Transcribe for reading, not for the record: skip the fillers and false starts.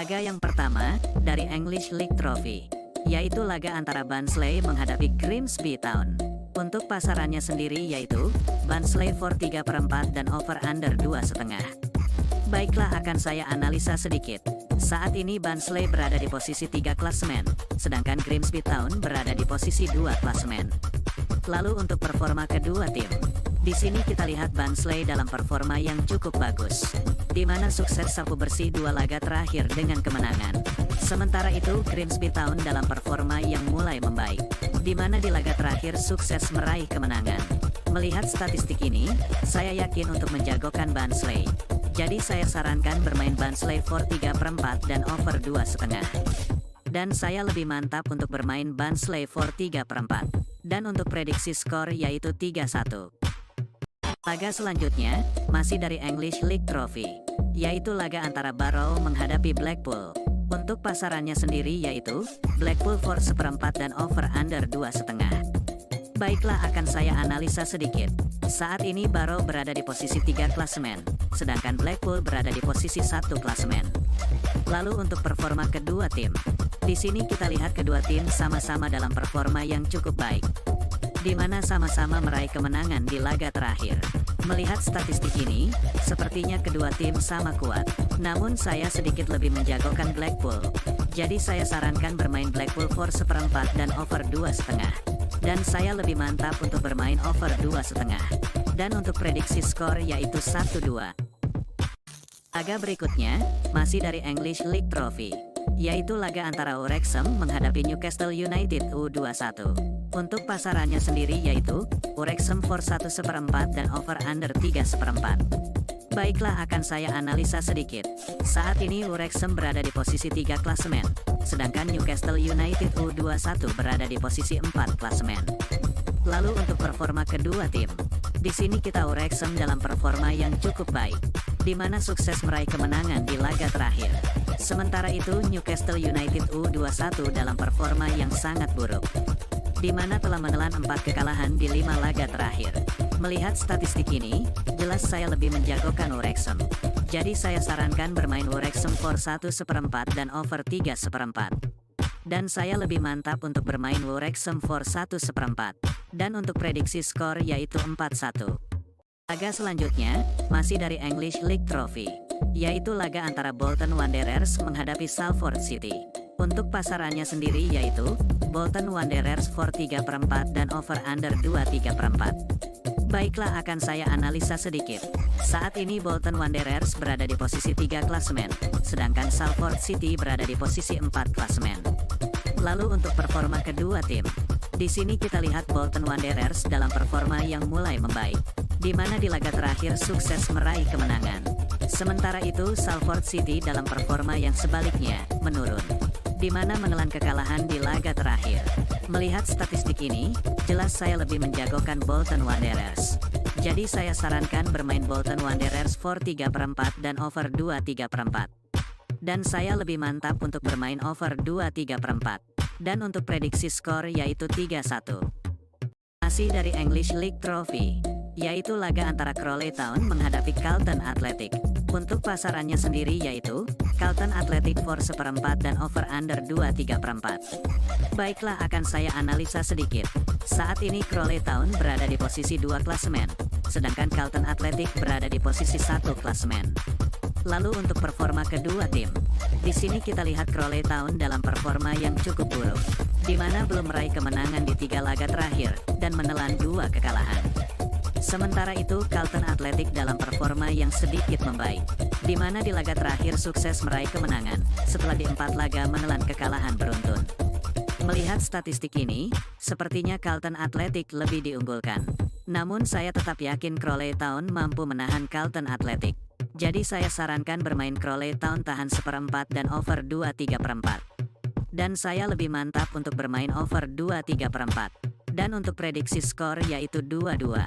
Laga yang pertama, dari English League Trophy, yaitu laga antara Barnsley menghadapi Grimsby Town. Untuk pasarannya sendiri yaitu, Barnsley for 3/4 dan over-under 2,5. Baiklah, akan saya analisa sedikit. Saat ini Barnsley berada di posisi 3 klasemen, sedangkan Grimsby Town berada di posisi 2 klasemen. Lalu untuk performa kedua tim, di sini kita lihat Barnsley dalam performa yang cukup bagus, di mana sukses sapu bersih 2 laga terakhir dengan kemenangan. Sementara itu Grimsby Town dalam performa yang mulai membaik, di mana di laga terakhir sukses meraih kemenangan. Melihat statistik ini, saya yakin untuk menjagokan Barnsley. Jadi saya sarankan bermain Barnsley for 3/4 dan over 2,5. Dan saya lebih mantap untuk bermain Barnsley for 3/4. Dan untuk prediksi skor yaitu 3-1. Laga selanjutnya, masih dari English League Trophy, yaitu laga antara Barrow menghadapi Blackpool. Untuk pasarannya sendiri yaitu, Blackpool for 1/4 dan over-under 2,5. Baiklah, akan saya analisa sedikit. Saat ini Barrow berada di posisi 3 klasemen, sedangkan Blackpool berada di posisi 1 klasemen. Lalu untuk performa kedua tim, di sini kita lihat kedua tim sama-sama dalam performa yang cukup baik, di mana sama-sama meraih kemenangan di laga terakhir. Melihat statistik ini, sepertinya kedua tim sama kuat. Namun saya sedikit lebih menjagokan Blackpool. Jadi saya sarankan bermain Blackpool for 1/4 dan over 2,5. Dan saya lebih mantap untuk bermain over 2,5. Dan untuk prediksi skor yaitu 1-2. Laga berikutnya, masih dari English League Trophy, yaitu laga antara Wrexham menghadapi Newcastle United U21. Untuk pasarannya sendiri yaitu, Wrexham for 1/4 dan over-under 3,4. Baiklah, akan saya analisa sedikit. Saat ini Wrexham berada di posisi 3 klasemen, sedangkan Newcastle United U21 berada di posisi 4 klasemen. Lalu untuk performa kedua tim, di sini kita Wrexham dalam performa yang cukup baik, di mana sukses meraih kemenangan di laga terakhir. Sementara itu Newcastle United U21 dalam performa yang sangat buruk, di mana telah menelan 4 kekalahan di 5 laga terakhir. Melihat statistik ini, jelas saya lebih menjagokan Wrexham. Jadi saya sarankan bermain Wrexham for 1/4 dan over 3,4. Dan saya lebih mantap untuk bermain Wrexham for 1/4. Dan untuk prediksi skor yaitu 4-1. Laga selanjutnya, masih dari English League Trophy, yaitu laga antara Bolton Wanderers menghadapi Salford City. Untuk pasarannya sendiri yaitu, Bolton Wanderers for 3/4 dan over-under 2,3/4. Baiklah, akan saya analisa sedikit. Saat ini Bolton Wanderers berada di posisi 3 klasemen, sedangkan Salford City berada di posisi 4 klasemen. Lalu untuk performa kedua tim, di sini kita lihat Bolton Wanderers dalam performa yang mulai membaik, di mana di laga terakhir sukses meraih kemenangan. Sementara itu Salford City dalam performa yang sebaliknya, menurun, di mana menelan kekalahan di laga terakhir. Melihat statistik ini, jelas saya lebih menjagokan Bolton Wanderers. Jadi saya sarankan bermain Bolton Wanderers for 3/4 dan over 2,3/4. Dan saya lebih mantap untuk bermain over 2,3/4. Dan untuk prediksi skor yaitu 3-1. Masih dari English League Trophy, yaitu laga antara Crawley Town menghadapi Charlton Athletic. Untuk pasarannya sendiri yaitu, Charlton Athletic for 1/4 dan over-under 2,3/4. Baiklah, akan saya analisa sedikit. Saat ini Crawley Town berada di posisi 2 klasemen, sedangkan Charlton Athletic berada di posisi 1 klasemen. Lalu untuk performa kedua tim, di sini kita lihat Crawley Town dalam performa yang cukup buruk, di mana belum meraih kemenangan di 3 laga terakhir, dan menelan 2 kekalahan. Sementara itu Charlton Athletic dalam performa yang sedikit membaik, di mana di laga terakhir sukses meraih kemenangan, setelah di 4 laga menelan kekalahan beruntun. Melihat statistik ini, sepertinya Charlton Athletic lebih diunggulkan. Namun saya tetap yakin Crawley Town mampu menahan Charlton Athletic. Jadi saya sarankan bermain Crawley Town tahan 1/4 dan over 2,3/4. Dan saya lebih mantap untuk bermain over 2,3/4. Dan untuk prediksi skor yaitu 2-2.